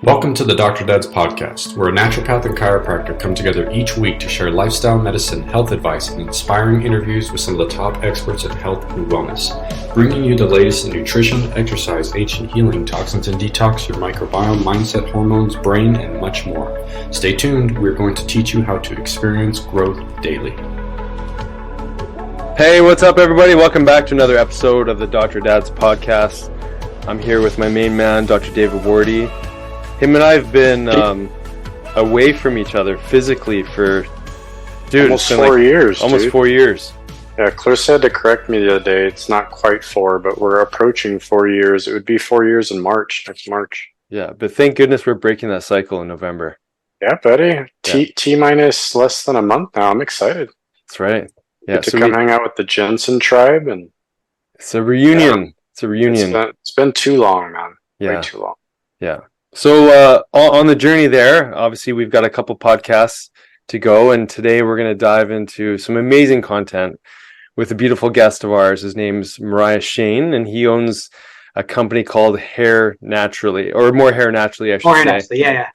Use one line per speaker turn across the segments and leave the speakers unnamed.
Welcome to the Dr. Dad's podcast, where a naturopath and chiropractor come together each week to share lifestyle medicine, health advice, and inspiring interviews with some of the top experts in health and wellness, bringing you the latest in nutrition, exercise, ancient healing, toxins and detox, your microbiome, mindset, hormones, brain, and much more. Stay tuned. We're going to teach you how to experience growth daily.
Hey, what's up, everybody? Welcome back to another episode of the Dr. Dad's podcast. I'm here with my main man, Dr. David Wardy. Him and I have been away from each other physically for,
almost 4 years.
Almost 4 years.
Yeah, Chris had to correct me the other day. It's not quite 4, but we're approaching 4 years. It would be 4 years in next March.
Yeah, but thank goodness we're breaking that cycle in November.
Yeah, buddy. T minus less than a month now. I'm excited.
That's right. Yeah,
Get to come hang out with the Jensen tribe, and
it's a reunion.
Yeah,
it's a reunion.
It's been too long, man.
Yeah.
Way too long.
Yeah. So on the journey there, obviously we've got a couple podcasts to go, and today we're going to dive into some amazing content with a beautiful guest of ours. His name's Mahryah Shain, and he owns a company called Hair Naturally, or More Hair Naturally, I should say.
More Naturally, yeah.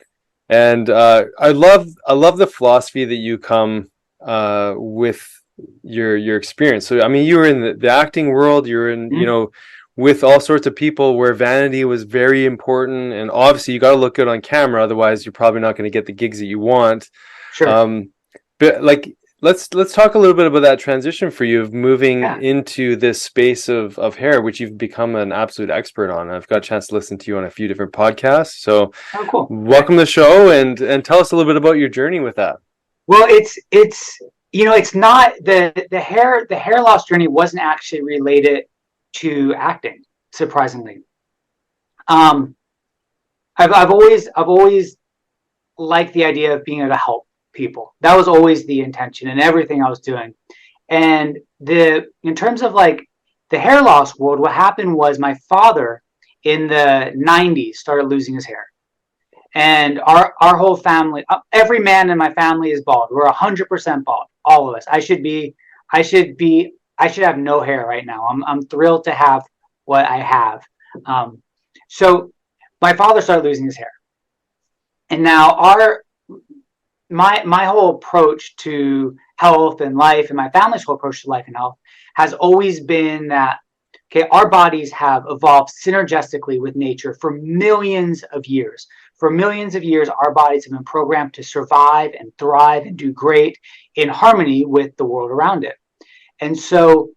And I love the philosophy that you come with your experience. So I mean, you were in the acting world, you're in with all sorts of people where vanity was very important, and obviously you got to look good on camera, otherwise you're probably not going to get the gigs that you want.
Sure.
But like, let's talk a little bit about that transition for you of moving into this space of hair, which you've become an absolute expert on. I've got a chance to listen to you on a few different podcasts. So
cool.
Welcome to the show, and tell us a little bit about your journey with that.
Well, it's not the hair loss journey wasn't actually related to acting, surprisingly. I've always liked the idea of being able to help people. That was always the intention in everything I was doing. And in terms of like the hair loss world, what happened was my father in the 90s started losing his hair. And our whole family, every man in my family is bald. We're 100% bald, all of us. I should have no hair right now. I'm thrilled to have what I have. So my father started losing his hair, and now my whole approach to health and life, and my family's whole approach to life and health, has always been that our bodies have evolved synergistically with nature for millions of years. For millions of years, our bodies have been programmed to survive and thrive and do great in harmony with the world around it. And so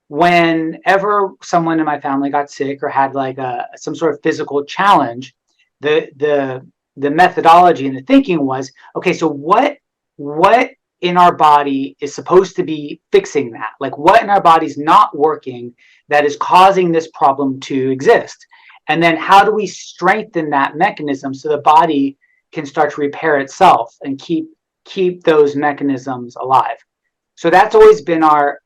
whenever someone in my family got sick or had like some sort of physical challenge, the methodology and the thinking was, okay, so what in our body is supposed to be fixing that? Like, what in our body is not working that is causing this problem to exist? And then how do we strengthen that mechanism so the body can start to repair itself and keep those mechanisms alive? So that's always been our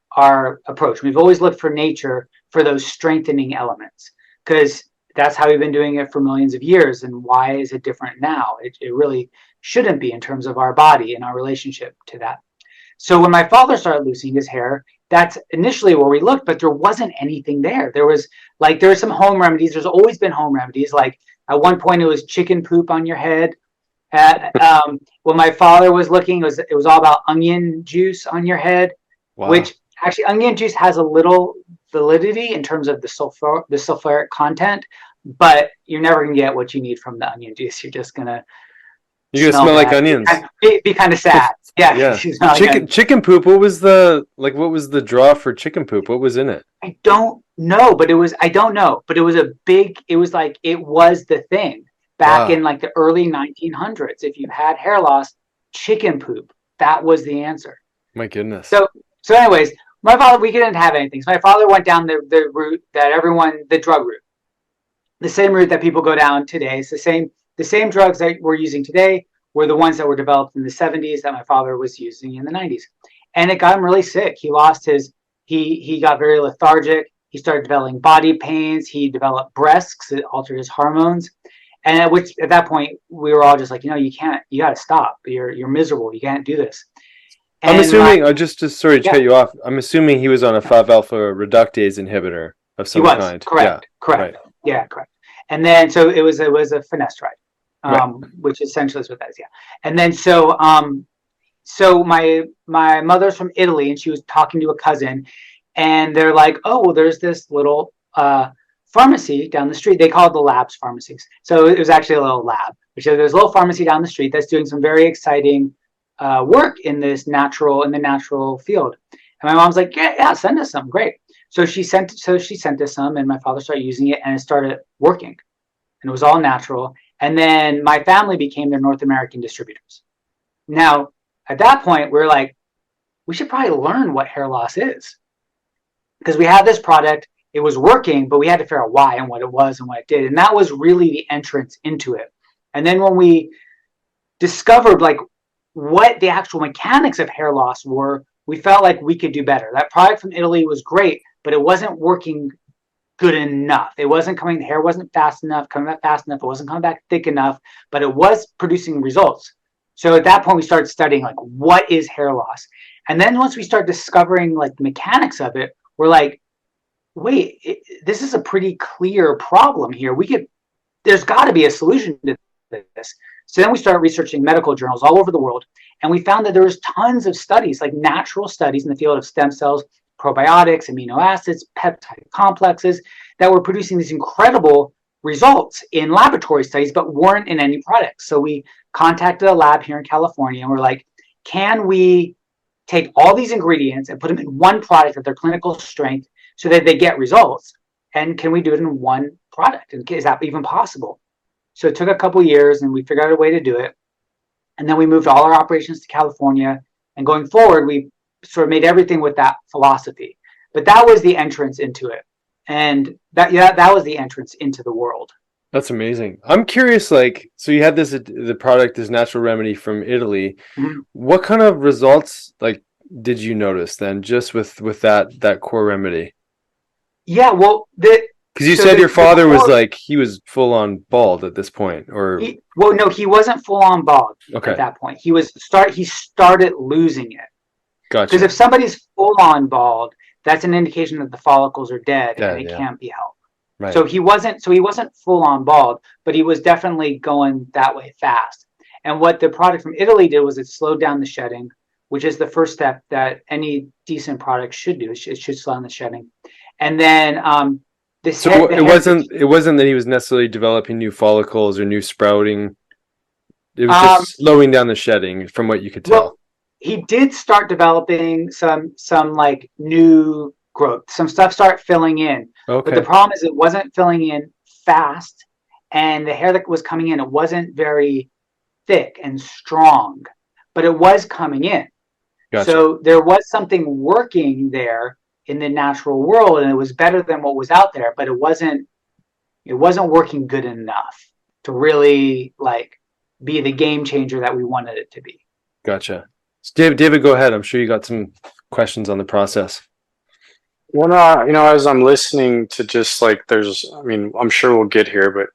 approach. We've always looked for nature for those strengthening elements, because that's how we've been doing it for millions of years. And why is it different now? It really shouldn't be in terms of our body and our relationship to that. So when my father started losing his hair, that's initially where we looked, but there wasn't anything there. There was some home remedies. There's always been home remedies. Like at one point it was chicken poop on your head. When my father was looking, it was all about onion juice on your head. Wow. Which actually onion juice has a little validity in terms of the sulfuric content, but you're never gonna get what you need from the onion juice. You're gonna
smell like onions.
Be kind of sad. Yeah.
Chicken poop. What was the draw for chicken poop? What was in it?
I don't know, but it was the thing back in like the early 1900s. If you had hair loss, chicken poop, that was the answer.
My goodness.
So anyways, my father, we didn't have anything. So my father went down the route that the drug route, the same route that people go down today. It's the same drugs that we're using today were the ones that were developed in the 70s that my father was using in the 90s. And it got him really sick. He lost he got very lethargic. He started developing body pains. He developed breasts because it altered his hormones. And at that point, we were all just like, you got to stop. You're miserable. You can't do this. And
I'm assuming, just sorry to cut you off. I'm assuming he was on a 5-alpha reductase inhibitor of some kind.
Correct.
Yeah,
correct. Right. Yeah, correct. And then, so it was a finasteride.
Right.
which essentially is what that is. Yeah. And then so my mother's from Italy, and she was talking to a cousin, and they're like, oh, well, there's this little pharmacy down the street. They call it the labs pharmacies. So it was actually a little lab. Which there's a little pharmacy down the street that's doing some very exciting work in the natural field. And my mom's like, yeah, send us some. Great. So she sent us some, and my father started using it, and it started working, and it was all natural. And then my family became their North American distributors. Now, at that point, we're like, we should probably learn what hair loss is, because we had this product, it was working, but we had to figure out why and what it was and what it did. And that was really the entrance into it. And then when we discovered like what the actual mechanics of hair loss were, we felt like we could do better. That product from Italy was great, but it wasn't working good enough. It wasn't coming, the hair wasn't coming back fast enough. It wasn't coming back thick enough, but it was producing results. So at that point, we started studying like, what is hair loss? And then once we start discovering like the mechanics of it, we're like, wait, this is a pretty clear problem here. There's got to be a solution to this. So then we started researching medical journals all over the world, and we found that there was tons of studies, like natural studies in the field of stem cells, probiotics, amino acids, peptide complexes, that were producing these incredible results in laboratory studies, but weren't in any products. So we contacted a lab here in California, and we're like, can we take all these ingredients and put them in one product at their clinical strength so that they get results? And can we do it in one product? And is that even possible? So it took a couple years, and we figured out a way to do it. And then we moved all our operations to California. And going forward, we sort of made everything with that philosophy. But that was the entrance into it. And that was the entrance into the world.
That's amazing. I'm curious, like, so you had the product, this natural remedy from Italy.
Mm-hmm.
What kind of results, like, did you notice then, just with that core remedy?
Yeah, well,
because you said your father was like, he was full on bald at this point, or
no, he wasn't full on bald
okay.
at that point. He started losing it.
Gotcha.
Because if somebody's full on bald, that's an indication that the follicles are dead and it can't be helped.
Right.
So he wasn't full on bald, but he was definitely going that way fast. And what the product from Italy did was it slowed down the shedding, which is the first step that any decent product should do. It should slow down the shedding. And then it wasn't that he was necessarily developing new follicles or new sprouting. It was just slowing down the shedding, from what you could tell. Well, he did start developing some like new growth. Some stuff started filling in.
Okay.
But the problem is it wasn't filling in fast, and the hair that was coming in, it wasn't very thick and strong, but it was coming in.
Gotcha.
So there was something working there in the natural world, and it was better than what was out there, but it wasn't working good enough to really like be the game changer that we wanted it to be.
Gotcha. So David, go ahead. I'm sure you got some questions on the process.
Well, no, as I'm listening to just like, I'm sure we'll get here, but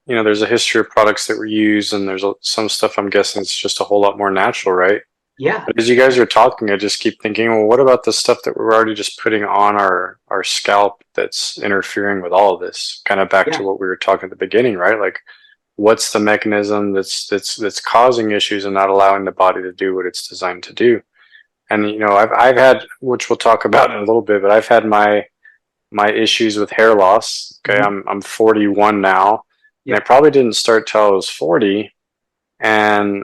there's a history of products that were used, and there's some stuff I'm guessing it's just a whole lot more natural, right?
Yeah.
But as you guys are talking, I just keep thinking, well, what about the stuff that we're already just putting on our scalp that's interfering with all of this? Kind of back to what we were talking at the beginning, right? Like, what's the mechanism that's causing issues and not allowing the body to do what it's designed to do? And I've had, which we'll talk about in a little bit, but I've had my issues with hair loss. Okay, I'm 41 now, and I probably didn't start till I was 40. And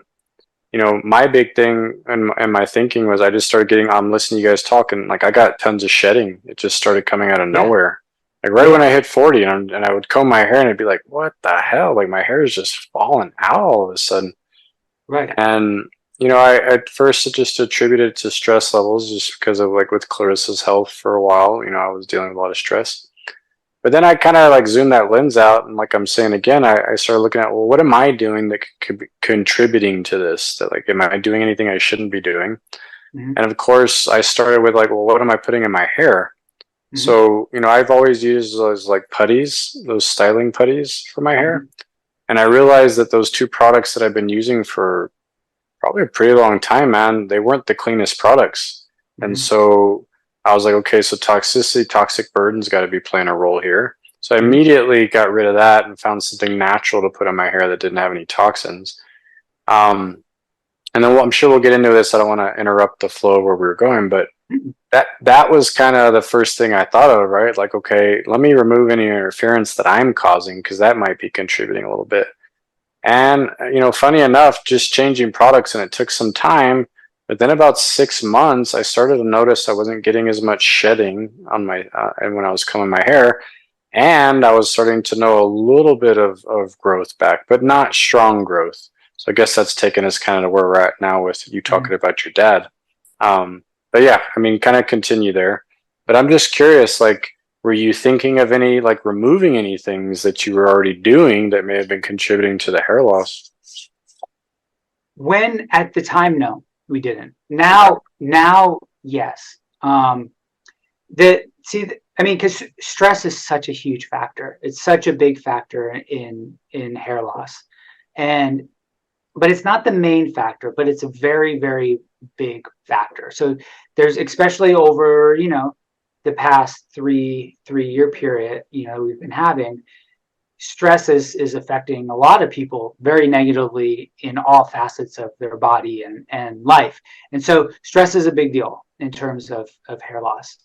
my big thing and my thinking was, I just started getting, I'm listening to you guys talking, like I got tons of shedding. It just started coming out of nowhere. Like right when I hit 40, and I would comb my hair, and I'd be like, what the hell? Like my hair is just falling out all of a sudden.
Right.
And I at first just attributed it to stress levels, just because of like with Clarissa's health for a while. I was dealing with a lot of stress. But then I kind of like zoomed that lens out, and like I'm saying again, I started looking at, well, what am I doing that could be contributing to this? That like, am I doing anything I shouldn't be doing? Mm-hmm. And of course, I started with like, well, what am I putting in my hair? Mm-hmm. So I've always used those like putties, those styling putties for my hair, and I realized that those two products that I've been using for probably a pretty long time, man, they weren't the cleanest products. Mm-hmm. And so I was like, okay, so toxic burden's got to be playing a role here. So I immediately got rid of that and found something natural to put in my hair that didn't have any toxins. And then I'm sure we'll get into this. I don't want to interrupt the flow of where we were going, but that was kind of the first thing I thought of, right? Like, okay, let me remove any interference that I'm causing, because that might be contributing a little bit. And, funny enough, just changing products, and it took some time, but then about 6 months, I started to notice I wasn't getting as much shedding on my, and when I was combing my hair, and I was starting to know a little bit of growth back, but not strong growth. So I guess that's taken us kind of to where we're at now with you talking about your dad. But yeah, I mean, kind of continue there. But I'm just curious, like, were you thinking of any, like, removing any things that you were already doing that may have been contributing to the hair loss?
When at the time, no, we didn't. Now, yes. Because stress is such a huge factor. It's such a big factor in hair loss, but it's not the main factor, but it's a very, very big factor. So there's, especially over, the past three-year period, we've been having, stress is affecting a lot of people very negatively in all facets of their body and life. And so stress is a big deal in terms of hair loss,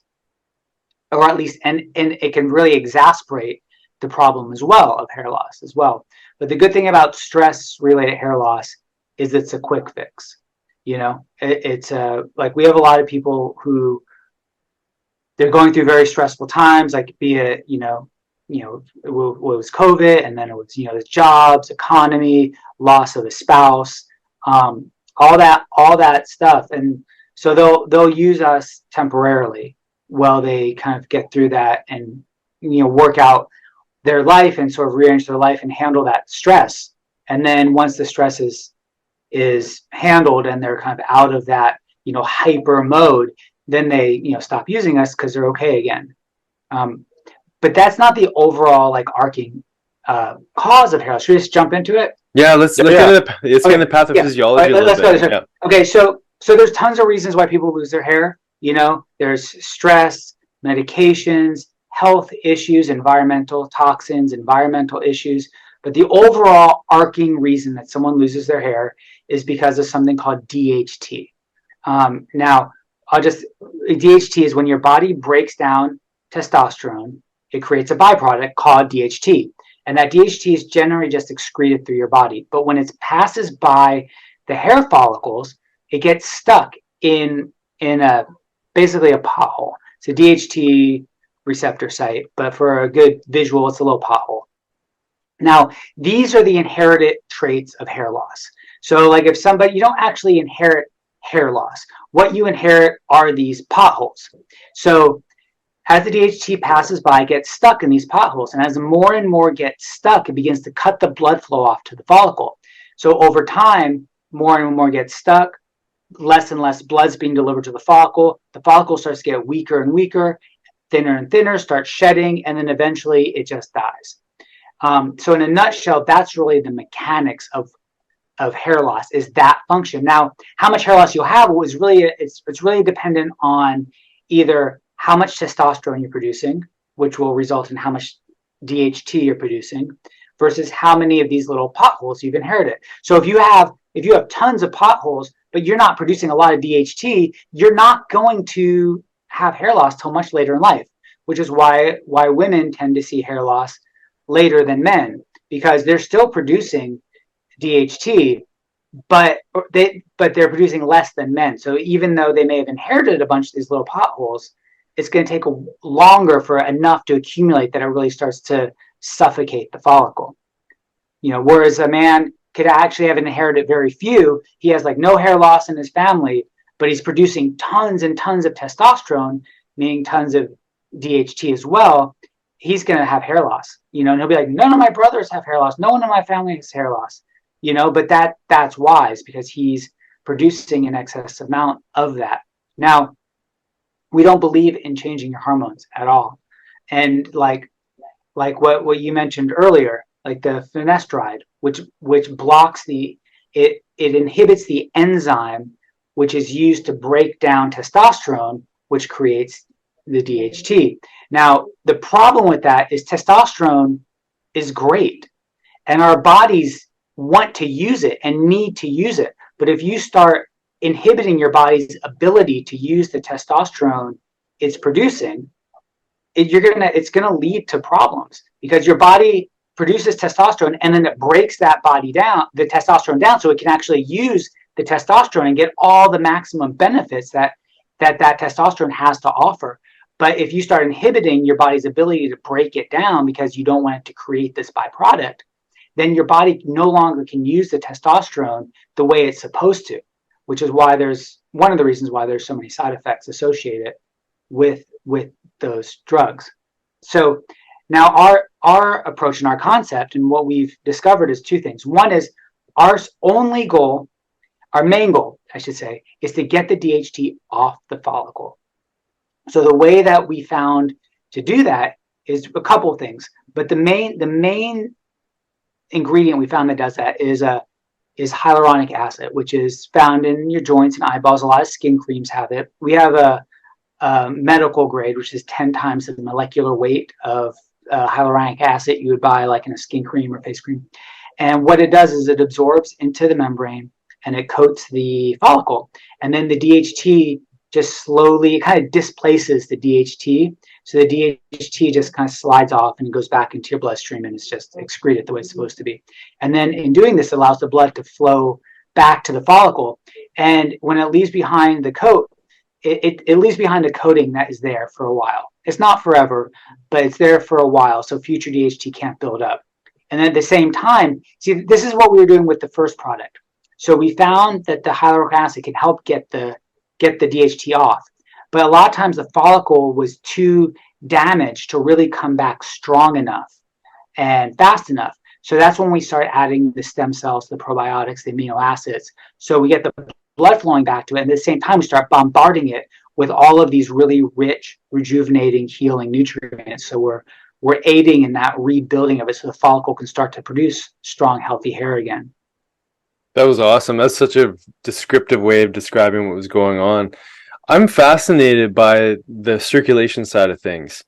or at least, and it can really exacerbate the problem as well of hair loss as well. But the good thing about stress related hair loss is it's a quick fix. It's like, we have a lot of people who, they're going through very stressful times, like, be it, it was COVID, and then it was, the jobs, economy, loss of a spouse, all that stuff. And so they'll use us temporarily while they kind of get through that and, work out their life and sort of rearrange their life and handle that stress. And then once the stress is handled and they're kind of out of that, hyper mode, then they, stop using us because they're okay again. But that's not the overall, like, arcing cause of hair loss. Should we just jump into it?
Yeah, let's get into the pathophysiology a little bit.
Yeah. Okay, so there's tons of reasons why people lose their hair. There's stress, medications, health issues, environmental toxins, environmental issues. But the overall arcing reason that someone loses their hair is because of something called DHT. Now, DHT is when your body breaks down testosterone, it creates a byproduct called DHT. And that DHT is generally just excreted through your body. But when it passes by the hair follicles, it gets stuck in basically a pothole. It's a DHT receptor site, but for a good visual, it's a little pothole. Now, these are the inherited traits of hair loss. So, like, if you don't actually inherit hair loss, what you inherit are these potholes. So as the DHT passes by, it gets stuck in these potholes. And as more and more gets stuck, it begins to cut the blood flow off to the follicle. So over time, more and more gets stuck, less and less blood's being delivered to the follicle. The follicle starts to get weaker and weaker, thinner and thinner, starts shedding, and then eventually it just dies. So in a nutshell, that's really the mechanics of hair loss, is that function. Now, how much hair loss you'll have is really, it's really dependent on either how much testosterone you're producing, which will result in how much DHT you're producing, versus how many of these little potholes you've inherited. So if you have tons of potholes, but you're not producing a lot of DHT, you're not going to have hair loss till much later in life, which is why women tend to see hair loss later than men, because they're still producing DHT, but they're producing less than men. So even though they may have inherited a bunch of these little potholes, it's going to take longer for enough to accumulate that it really starts to suffocate the follicle. Whereas a man could actually have inherited very few. He has like no hair loss in his family, but he's producing tons and tons of testosterone, meaning tons of DHT as well. He's going to have hair loss, and he'll be like, none of my brothers have hair loss. No one in my family has hair loss, but that's wise, because he's producing an excess amount of that. Now, we don't believe in changing your hormones at all. And like what you mentioned earlier, like the finasteride, which blocks it inhibits the enzyme which is used to break down testosterone, which creates the DHT. Now, the problem with that is testosterone is great, and our bodies want to use it and need to use it. But if you start inhibiting your body's ability to use the testosterone it's producing, it's gonna lead to problems, because your body produces testosterone and then it breaks that body down, the testosterone down, so it can actually use the testosterone and get all the maximum benefits that testosterone has to offer. But if you start inhibiting your body's ability to break it down because you don't want it to create this byproduct, then your body no longer can use the testosterone the way it's supposed to, which is why there's one of the reasons why there's so many side effects associated with those drugs. So now our approach and our concept and what we've discovered is two things. One is our only goal, our main goal, I should say, is to get the DHT off the follicle. So the way that we found to do that is a couple of things, but the main ingredient we found that does that is hyaluronic acid, which is found in your joints and eyeballs. A lot of skin creams have it. We have a medical grade, which is 10 times the molecular weight of hyaluronic acid you would buy like in a skin cream or face cream. And what it does is it absorbs into the membrane and it coats the follicle. And then the DHT just slowly kind of displaces the DHT. So the DHT just kind of slides off and goes back into your bloodstream and it's just excreted the way it's supposed to be. And then in doing this, it allows the blood to flow back to the follicle. And when it leaves behind the coat, it leaves behind a coating that is there for a while. It's not forever, but it's there for a while, so future DHT can't build up. And at the same time, see, this is what we were doing with the first product. So we found that the hyaluronic acid can help get the DHT off. But a lot of times the follicle was too damaged to really come back strong enough and fast enough. So that's when we start adding the stem cells, the probiotics, the amino acids. So we get the blood flowing back to it. And at the same time, we start bombarding it with all of these really rich, rejuvenating, healing nutrients. So we're aiding in that rebuilding of it so the follicle can start to produce strong, healthy hair again.
That was awesome. That's such a descriptive way of describing what was going on. I'm fascinated by the circulation side of things,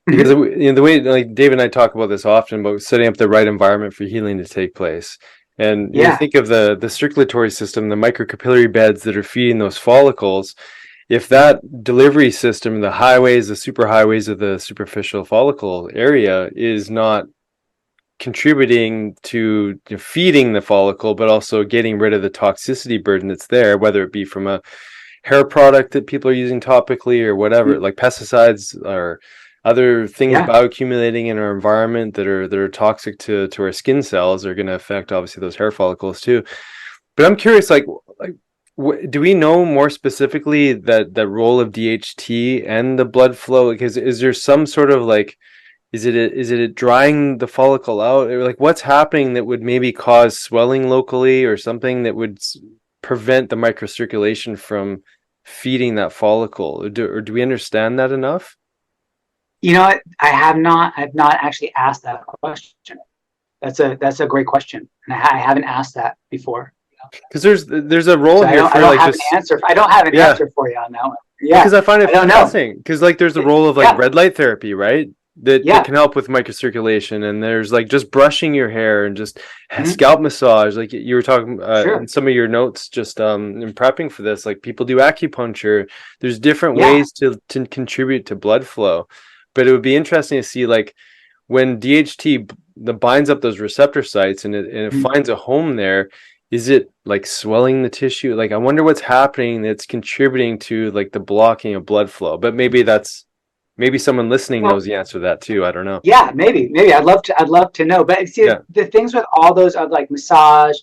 because the way, like Dave and I talk about this often, about setting up the right environment for healing to take place. And you think of the circulatory system, the microcapillary beds that are feeding those follicles. If that delivery system, the highways, the superhighways of the superficial follicle area is not contributing to feeding the follicle, but also getting rid of the toxicity burden that's there, whether it be from a hair product that people are using topically or whatever, like pesticides or other things bioaccumulating in our environment that are toxic to our skin cells, are going to affect obviously those hair follicles too. But I'm curious, do we know more specifically that the role of DHT and the blood flow? Because is there some sort of is it drying the follicle out, or what's happening that would maybe cause swelling locally or something that would prevent the microcirculation from feeding that follicle? Or do we understand that enough?
You know what? I've not actually asked that question. That's a great question, and I haven't asked that before.
Because there's a role here for
I don't have an answer for you on that one. Yeah,
because I find it fascinating. Because there's the role of red light therapy, right? That can help with microcirculation, and there's just brushing your hair and just scalp massage, like you were talking in some of your notes just in prepping for this. People do acupuncture. There's different ways to contribute to blood flow. But it would be interesting to see when DHT binds up those receptor sites and it finds a home there. Is it swelling the tissue? I wonder what's happening that's contributing to the blocking of blood flow. But maybe someone listening knows the answer to that too. I don't know.
Yeah, maybe. I'd love to know. But see, the things with all those massage,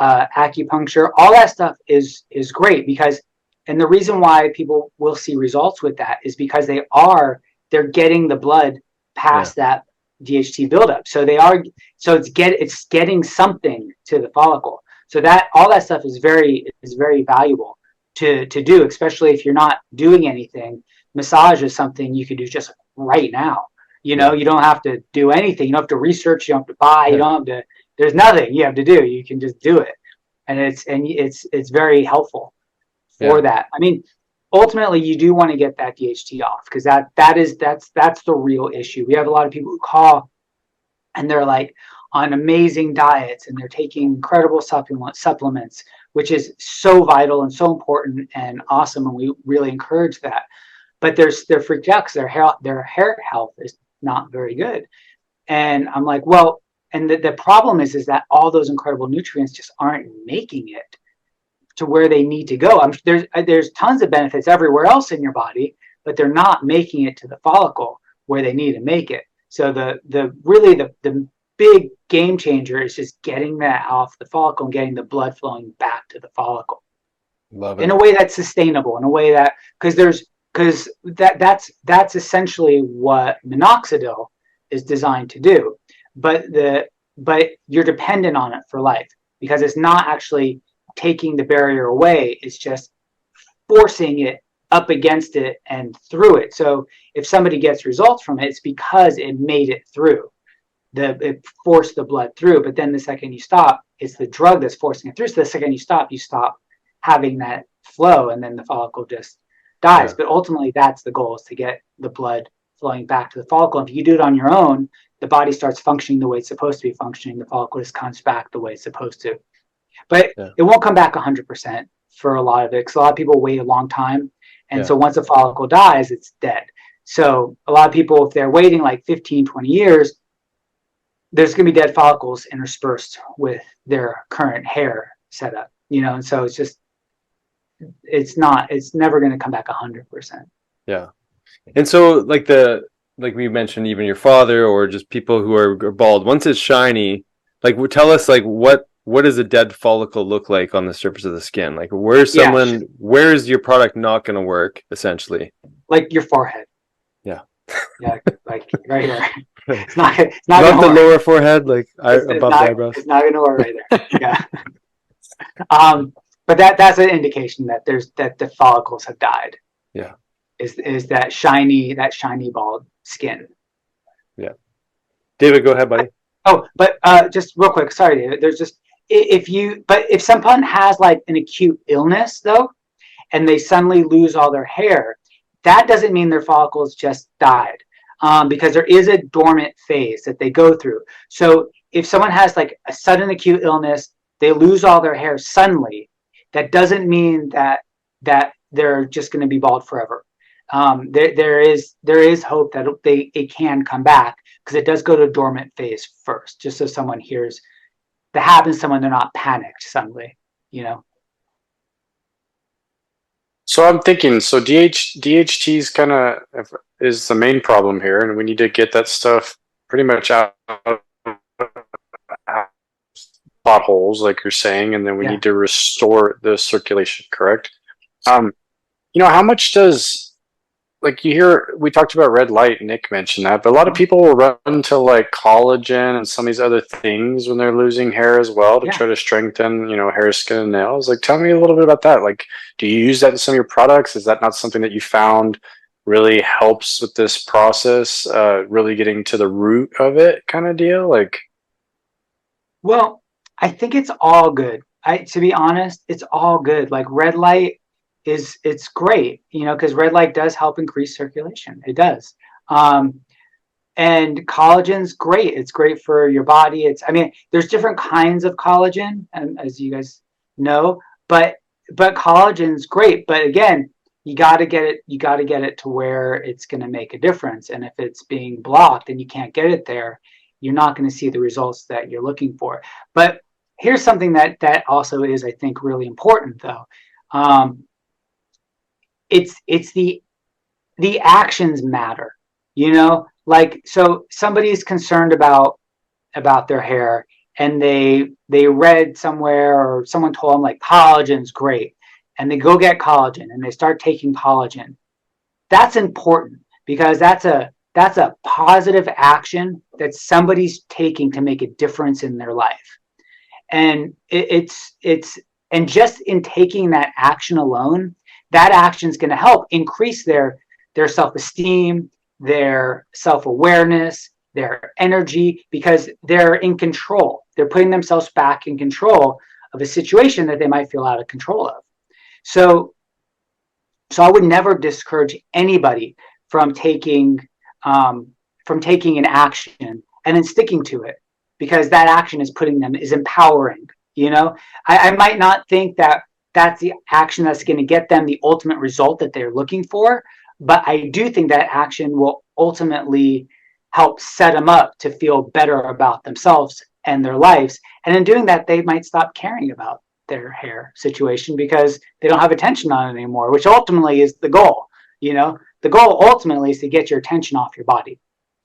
acupuncture, all that stuff is great, because, and the reason why people will see results with that is because they're getting the blood past that DHT buildup. So it's getting something to the follicle. So that all that stuff is very valuable to do, especially if you're not doing anything. Massage is something you can do just right now. You don't have to do anything. You don't have to research. You don't have to buy. You don't have to. There's nothing you have to do. You can just do it, and it's very helpful for that. I mean, ultimately you do want to get that DHT off, because that's the real issue. We have a lot of people who call and they're like on amazing diets and they're taking incredible supplements, which is so vital and so important and awesome, and we really encourage that. But they're freaked out because their hair health is not very good. And I'm like, well, and the problem is that all those incredible nutrients just aren't making it to where they need to go. There's tons of benefits everywhere else in your body, but they're not making it to the follicle where they need to make it. So the big game changer is just getting that off the follicle and getting the blood flowing back to the follicle.
Love it.
In a way that's sustainable, in a way that, because that's essentially what minoxidil is designed to do. But you're dependent on it for life, because it's not actually taking the barrier away, it's just forcing it up against it and through it. So if somebody gets results from it, it's because it made it through. It forced the blood through. But then the second you stop, it's the drug that's forcing it through. So the second you stop having that flow, and then the follicle just dies. Yeah. But ultimately, that's the goal, is to get the blood flowing back to the follicle. If you do it on your own, the body starts functioning the way it's supposed to be functioning. The follicle just comes back the way it's supposed to. But it won't come back 100% for a lot of it, because a lot of people wait a long time. And so once a follicle dies, it's dead. So a lot of people, if they're waiting like 15, 20 years, there's going to be dead follicles interspersed with their current hair setup, and so it's never going to come back 100%. Yeah.
And so like we mentioned, even your father or just people who are bald, once it's shiny, like tell us like what does a dead follicle look like on the surface of the skin? Like where is your product not going to work, essentially?
Like your forehead.
Yeah.
Yeah, like right here. It's not the
lower forehead, like above the eyebrows.
It's not going to work right there. Yeah. But that's an indication that the follicles have died.
Yeah.
Is that shiny bald skin.
Yeah. David, go ahead, buddy.
But just real quick, sorry, David. There's just if someone has like an acute illness though, and they suddenly lose all their hair, that doesn't mean their follicles just died, because there is a dormant phase that they go through. So if someone has like a sudden acute illness, they lose all their hair suddenly, that doesn't mean that they're just going to be bald forever. There is hope that it can come back, because it does go to a dormant phase first, just so someone hears that happens to someone, they're not panicked suddenly,
So I'm thinking, DHT is the main problem here, and we need to get that stuff pretty much out of potholes, like you're saying, and then we need to restore the circulation, correct? How much does, like, we talked about red light, Nick mentioned that, but a lot of people will run to like collagen and some of these other things when they're losing hair as well to try to strengthen, hair, skin, and nails. Like, tell me a little bit about that. Like, do you use that in some of your products? Is that not something that you found really helps with this process, really getting to the root of it kind of deal? Like,
well, I think it's all good. To be honest, it's all good. Like red light, it's great, because red light does help increase circulation. It does. And collagen's great. It's great for your body. There's different kinds of collagen, and as you guys know, but collagen's great. But again, you got to get it to where it's going to make a difference. And if it's being blocked and you can't get it there, you're not going to see the results that you're looking for. But here's something that also is, I think, really important though. It's the actions matter, like, so somebody's concerned about their hair, and they read somewhere, or someone told them like collagen's great, and they go get collagen and they start taking collagen. That's important, because that's a positive action that somebody's taking to make a difference in their life. And and just in taking that action alone, that action is going to help increase their self-esteem, their self-awareness, their energy, because they're in control. They're putting themselves back in control of a situation that they might feel out of control of. So So I would never discourage anybody from taking an action and then sticking to it, because that action is empowering. I might not think that that's the action that's going to get them the ultimate result that they're looking for, but I do think that action will ultimately help set them up to feel better about themselves and their lives. And in doing that, they might stop caring about their hair situation because they don't have attention on it anymore, which ultimately is the goal. The goal ultimately is to get your attention off your body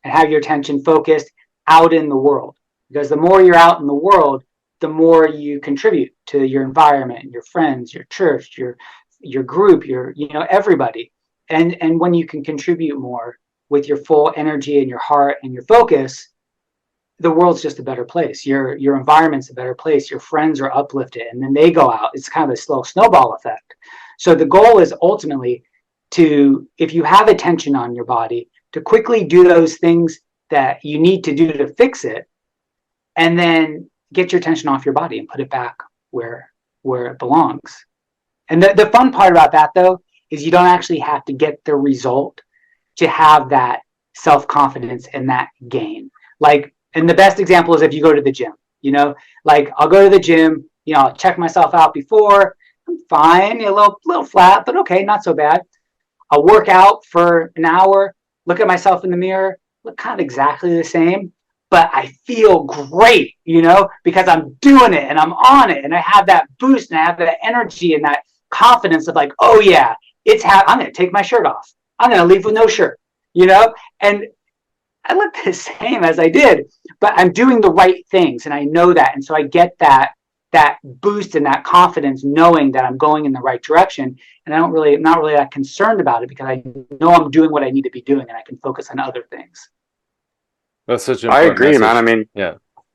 and have your attention focused out in the world. Because the more you're out in the world, the more you contribute to your environment, your friends, your church, your group, everybody. And when you can contribute more with your full energy and your heart and your focus, the world's just a better place. Your environment's a better place. Your friends are uplifted, and then they go out. It's kind of a slow snowball effect. So the goal is ultimately to, if you have attention on your body, to quickly do those things that you need to do to fix it, and then get your attention off your body and put it back where it belongs. And the fun part about that, though, is you don't actually have to get the result to have that self-confidence and that gain. And the best example is if you go to the gym, I'll go to the gym, I'll check myself out before, I'm fine, a little flat, but okay, not so bad. I'll work out for an hour, look at myself in the mirror, look kind of exactly the same, but I feel great, because I'm doing it and I'm on it and I have that boost and I have that energy and that confidence of like, oh yeah, I'm going to take my shirt off. I'm going to leave with no shirt, and I look the same as I did, but I'm doing the right things and I know that. And so I get that boost and that confidence knowing that I'm going in the right direction. And I'm not really that concerned about it because I know I'm doing what I need to be doing and I can focus on other things.
That's such an
I
important
agree,
message.
man. I mean,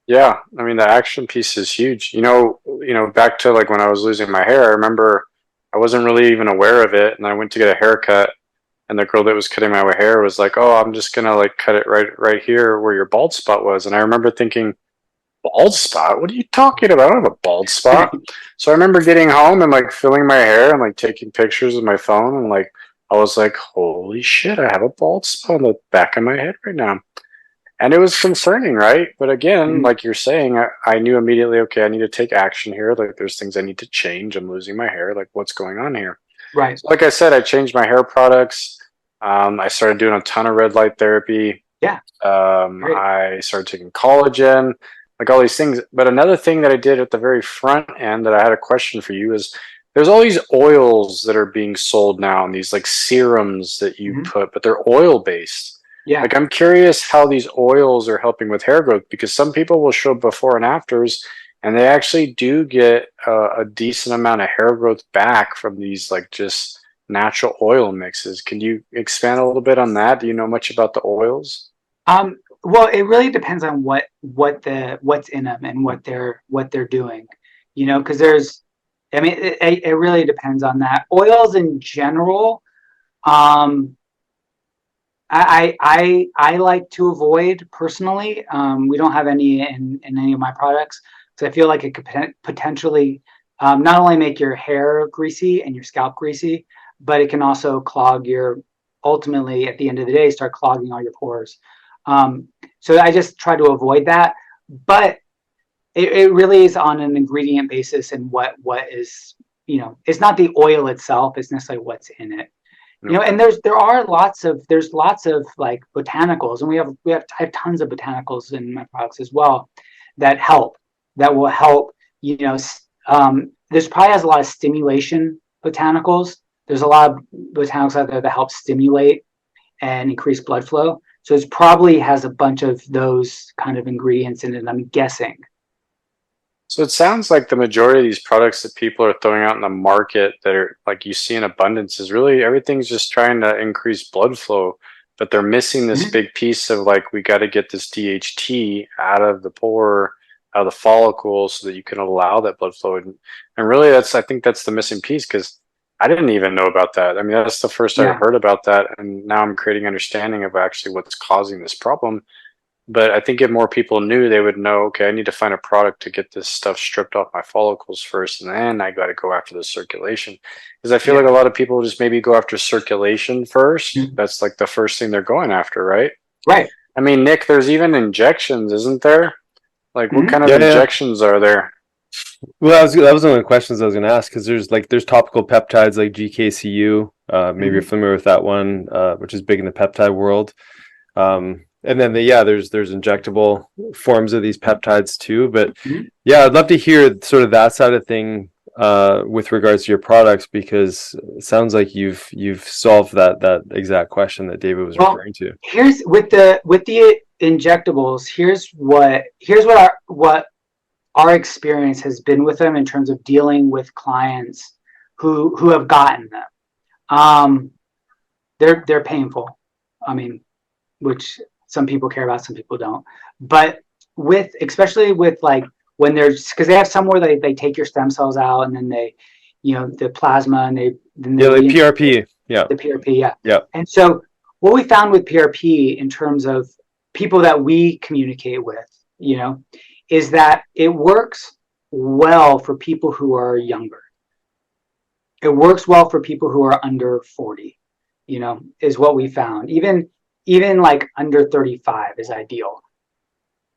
yeah. I mean, the action piece is huge. Back to like when I was losing my hair, I remember I wasn't really even aware of it. And I went to get a haircut. And the girl that was cutting my hair was like, "Oh, I'm just gonna like cut it right here where your bald spot was." And I remember thinking, "Bald spot? What are you talking about? I don't have a bald spot." So I remember getting home and like filling my hair and like taking pictures with my phone, and like I was like, "Holy shit, I have a bald spot on the back of my head right now." And it was concerning, right? But again, like you're saying, I knew immediately, okay, I need to take action here. Like there's things I need to change. I'm losing my hair. Like what's going on here?
Right.
So like I said, I changed my hair products. I started doing a ton of red light therapy.
Yeah.
I started taking collagen, like all these things. But another thing that I did at the very front end that I had a question for you is there's all these oils that are being sold now and these like serums that you put, but they're oil based.
Yeah.
Like I'm curious how these oils are helping with hair growth, because some people will show before and afters and they actually do get a decent amount of hair growth back from these like just natural oil mixes. Can you expand a little bit on that? Do you know much about the oils?
Well, it really depends on what's in them and what they're doing, because it really depends on that. Oils in general, I like to avoid personally. We don't have any in any of my products because I feel like it could potentially not only make your hair greasy and your scalp greasy, but it can also ultimately at the end of the day, start clogging all your pores. So I just try to avoid that, but it really is on an ingredient basis and what is, it's not the oil itself, it's necessarily what's in it. And there's lots of like botanicals, and I have tons of botanicals in my products as well that will help, there's probably has a lot of stimulation botanicals. There's a lot of botanicals out there that help stimulate and increase blood flow. So it probably has a bunch of those kind of ingredients in it, I'm guessing.
So it sounds like the majority of these products that people are throwing out in the market that are like you see in abundance is really everything's just trying to increase blood flow, but they're missing this big piece of like, we got to get this DHT out of the pore, out of the follicle so that you can allow that blood flow. And really I think that's the missing piece, because I didn't even know about that. I mean, that's the first I heard about that. And now I'm creating understanding of actually what's causing this problem. But I think if more people knew, they would know, okay, I need to find a product to get this stuff stripped off my follicles first, and then I got to go after the circulation. Because I feel like a lot of people just maybe go after circulation first.
Mhm.
That's like the first thing they're going after, right?
Right.
I mean, Nick, there's even injections, isn't there? Like, what
Mhm.
kind of
Yeah, yeah.
injections are there?
Well, that was one of the questions I was going to ask, because there's topical peptides like GKCU. Maybe you're familiar with that one, which is big in the peptide world. And then there's injectable forms of these peptides too. But
Mhm.
yeah, I'd love to hear sort of that side of thing with regards to your products, because it sounds like you've solved that exact question that David was referring to.
Here's with the injectables. Here's what our experience has been with them in terms of dealing with clients who have gotten them. They're painful. I mean, which some people care about, some people don't. But especially with like when there's, because they have somewhere they take your stem cells out, and then they, the plasma, and they
like PRP. Yeah.
The PRP, yeah.
Yeah.
And so what we found with PRP in terms of people that we communicate with, is that it works well for people who are younger. It works well for people who are under 40, is what we found. Even like under 35 is ideal.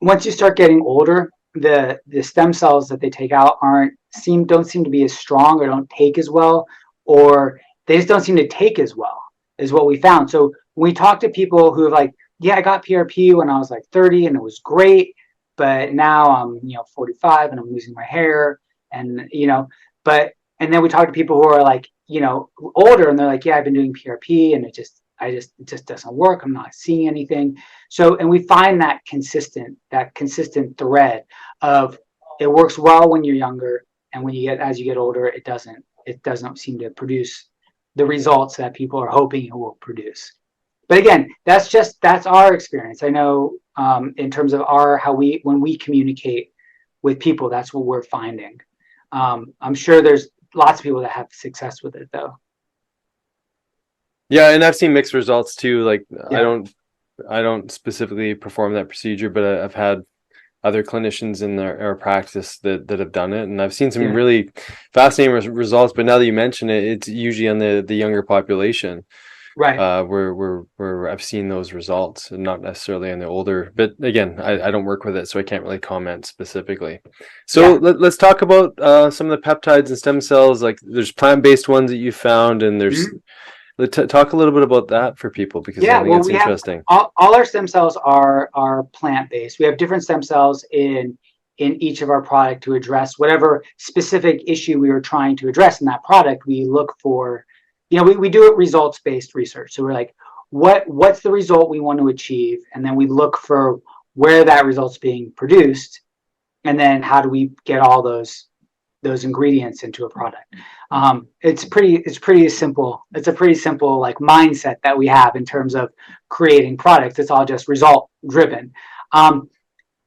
Once you start getting older, the stem cells that they take out don't seem to be as strong, or don't take as well, or they just don't seem to take as well, is what we found. So when we talk to people who have like, yeah, I got PRP when I was like 30 and it was great, but now I'm 45 and I'm losing my hair, and and then we talk to people who are like older, and they're like, yeah, I've been doing PRP and it just doesn't work. I'm not seeing anything. So, and we find that consistent thread of it works well when you're younger, and as you get older, it doesn't seem to produce the results that people are hoping it will produce. But again, that's our experience. I know in terms of when we communicate with people, that's what we're finding. I'm sure there's lots of people that have success with it though.
Yeah, and I've seen mixed results too. Like
Yeah.
I don't specifically perform that procedure, but I've had other clinicians in our practice that have done it, and I've seen some really fascinating results. But now that you mention it, it's usually on the younger population,
right?
Where I've seen those results, and not necessarily on the older. But again, I don't work with it, so I can't really comment specifically. So let's talk about some of the peptides and stem cells. Like there's plant-based ones that you found, and there's talk a little bit about that for people, because I think it's interesting.
All our stem cells are plant-based. We have different stem cells in each of our product to address whatever specific issue we were trying to address in that product. We look for, we do it results-based research. So we're like, what's the result we want to achieve? And then we look for where that result's being produced, and then how do we get all those ingredients into a product. It's pretty simple. It's a pretty simple like mindset that we have in terms of creating products. It's all just result driven.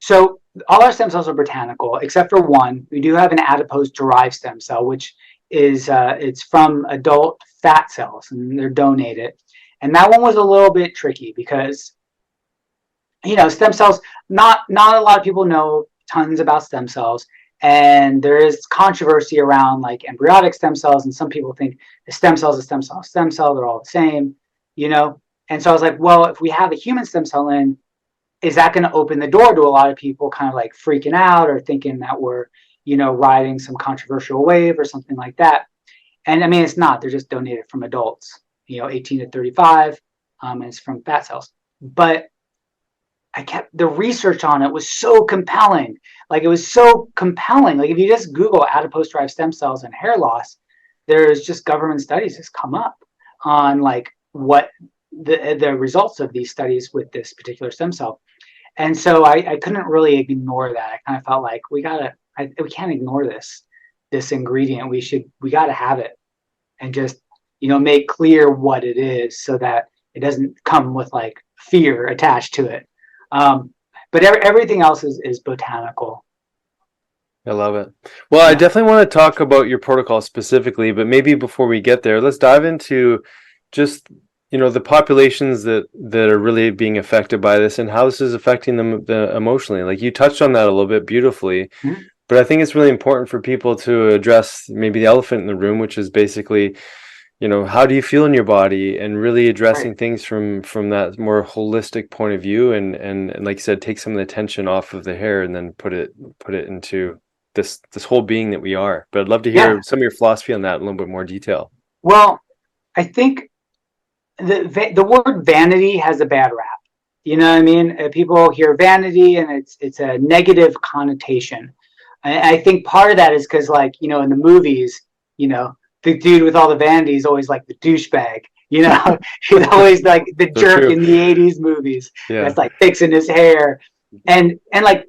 So all our stem cells are botanical, except for one. We do have an adipose derived stem cell, which is it's from adult fat cells, and they're donated. And that one was a little bit tricky because stem cells, not a lot of people know tons about stem cells. And there is controversy around like embryonic stem cells, and some people think a stem cell is a stem cell, they're all the same, And so I was like, well, if we have a human stem cell in, is that going to open the door to a lot of people kind of like freaking out or thinking that we're, riding some controversial wave or something like that? And I mean, it's not. They're just donated from adults, 18 to 35, and it's from fat cells. But the research on it was so compelling. Like it was so compelling. Like if you just Google adipose derived stem cells and hair loss, there's just government studies just come up on like what the results of these studies with this particular stem cell. And so I couldn't really ignore that. I kind of felt like we can't ignore this ingredient. We got to have it, and just, make clear what it is so that it doesn't come with like fear attached to it. But everything else is botanical.
I love it. Well, I definitely want to talk about your protocol specifically, but maybe before we get there, let's dive into just the populations that are really being affected by this, and how this is affecting them emotionally. Like you touched on that a little bit beautifully,
Mhm.
but I think it's really important for people to address maybe the elephant in the room, which is basically, how do you feel in your body, and really addressing
Right.
things from that more holistic point of view, and like you said, take some of the tension off of the hair, and then put it into this whole being that we are. But I'd love to hear
Yeah.
some of your philosophy on that in a little bit more detail.
Well, I think the word vanity has a bad rap. You know what I mean? People hear vanity and it's a negative connotation. I think part of that is because, like, in the movies, the dude with all the vanity is always like the douchebag. He's always like the
So
jerk
true.
in the '80s movies
Yeah.
that's like fixing his hair, and like,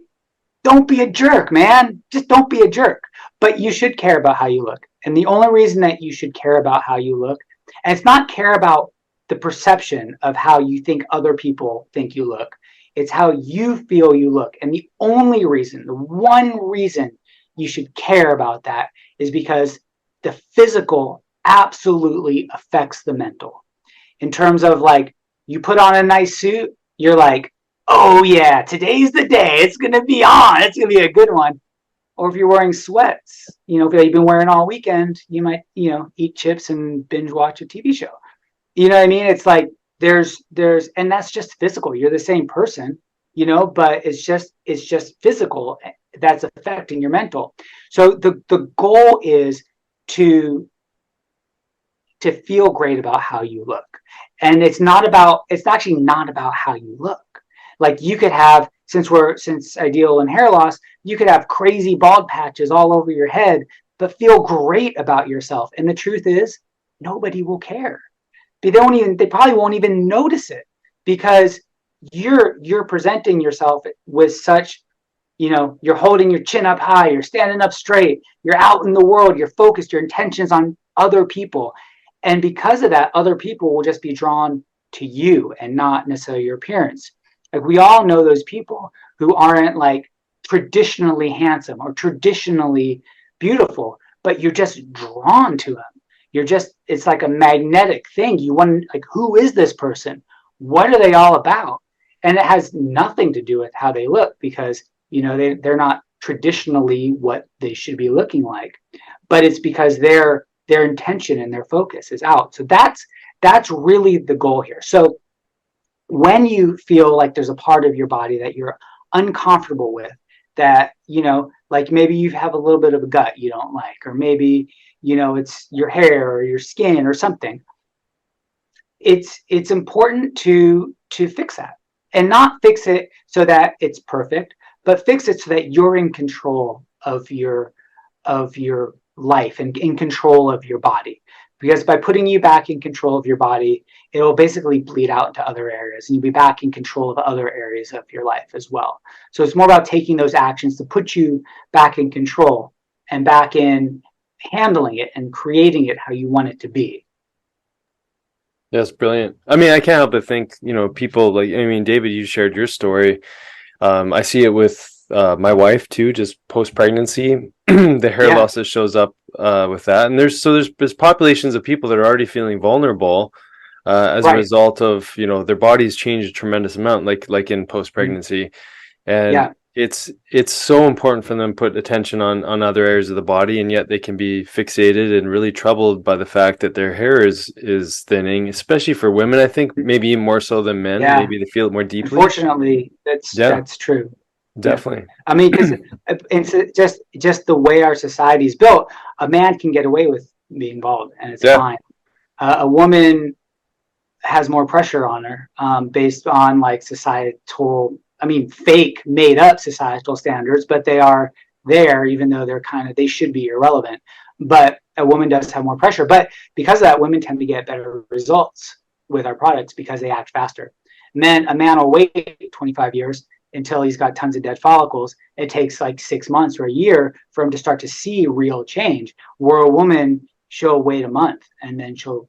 don't be a jerk, man. Just don't be a jerk. But you should care about how you look, and the only reason that you should care about how you look, and it's not care about the perception of how you think other people think you look. It's how you feel you look. And the one reason you should care about that is because the physical absolutely affects the mental. In terms of, like, you put on a nice suit, you're like, oh yeah, today's the day. It's going to be on. It's going to be a good one. Or if you're wearing sweats, if you've been wearing all weekend, you might, eat chips and binge watch a TV show. You know what I mean? It's like there's and that's just physical. You're the same person, but it's just physical that's affecting your mental. So the goal is to feel great about how you look. And it's actually not about how you look. Like, you could have, since I deal in hair loss, you could have crazy bald patches all over your head, but feel great about yourself. And the truth is, nobody will care. They probably won't even notice it, because you're presenting yourself with such, you're holding your chin up high, you're standing up straight, you're out in the world, you're focused, your intention's on other people. And because of that, other people will just be drawn to you and not necessarily your appearance. Like, we all know those people who aren't, like, traditionally handsome or traditionally beautiful, but you're just drawn to them. It's like a magnetic thing. You want, like, who is this person? What are they all about? And it has nothing to do with how they look, because, they're not traditionally what they should be looking like, but it's because their intention and their focus is out. So that's really the goal here. So when you feel like there's a part of your body that you're uncomfortable with, that, like, maybe you have a little bit of a gut you don't like, or maybe, it's your hair or your skin or something, it's important to fix that, and not fix it so that it's perfect, but fix it so that you're in control of your life and in control of your body. Because by putting you back in control of your body, it will basically bleed out into other areas, and you'll be back in control of other areas of your life as well. So it's more about taking those actions to put you back in control and back in handling it and creating it how you want it to be.
That's brilliant. I mean, I can't help but think, people like, David, you shared your story. I see it with my wife too, just post-pregnancy, the hair loss that shows up with that. And there's populations of people that are already feeling vulnerable as a result of, their bodies change a tremendous amount, like in post-pregnancy. And it's so important for them to put attention on other areas of the body, and yet they can be fixated and really troubled by the fact that their hair is thinning, especially for women. I think maybe more so than men. Maybe they feel it more deeply.
Unfortunately, that's true.
Definitely.
I mean, because it's just the way our society is built. A man can get away with being bald, and it's fine. A woman has more pressure on her, based on, like, fake, made up societal standards, but they are there, even though they should be irrelevant. But a woman does have more pressure. But because of that, women tend to get better results with our products because they act faster. A man will wait 25 years until he's got tons of dead follicles. It takes like 6 months or a year for him to start to see real change. Where a woman, she'll wait a month, and then she'll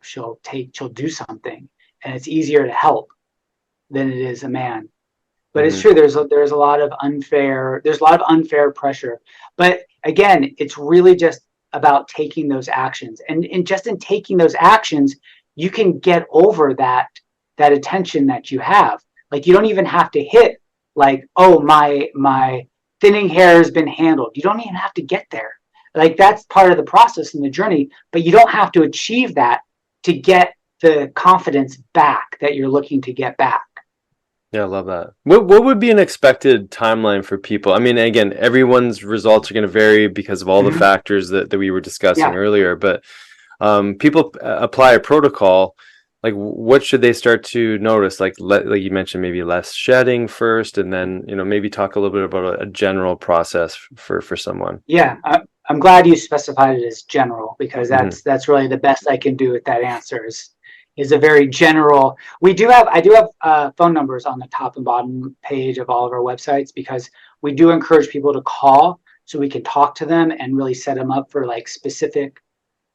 do something, and it's easier to help than it is a man. But it's true. There's a lot of unfair pressure. But again, it's really just about taking those actions, and just in taking those actions, you can get over that attention that you have. Like, you don't even have to hit like, oh, my thinning hair has been handled. You don't even have to get there. Like, that's part of the process and the journey, but you don't have to achieve that to get the confidence back that you're looking to get back.
Yeah, I love that. What would be an expected timeline for people? I mean, again, everyone's results are going to vary because of all the factors that we were discussing earlier, but people apply a protocol. Like, what should they start to notice? Like you mentioned, maybe less shedding first, and then, maybe talk a little bit about a general process for someone.
Yeah, I'm glad you specified it as general, because that's really the best I can do with that answer is a very general. I do have phone numbers on the top and bottom page of all of our websites, because we do encourage people to call so we can talk to them and really set them up for like specific.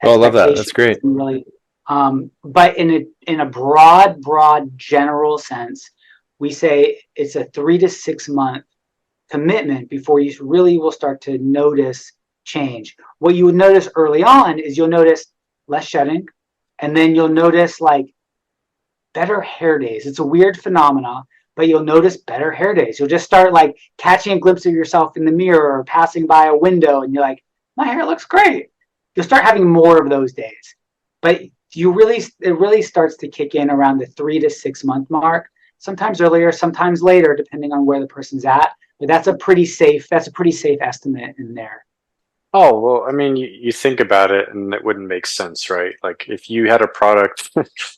Oh, I love that. That's great.
Really, but in a broad general sense, we say it's a 3 to 6 month commitment before you really will start to notice change. What you would notice early on is you'll notice less shedding, and then you'll notice like better hair days. It's a weird phenomena, but you'll notice better hair days. You'll just start like catching a glimpse of yourself in the mirror or passing by a window, and you're like, my hair looks great. You'll start having more of those days, but it really starts to kick in around the 3 to 6 month mark. Sometimes earlier, sometimes later, depending on where the person's at. But that's a pretty safe estimate in there.
Oh, well, I mean, you think about it and it wouldn't make sense, right? Like, if you had a product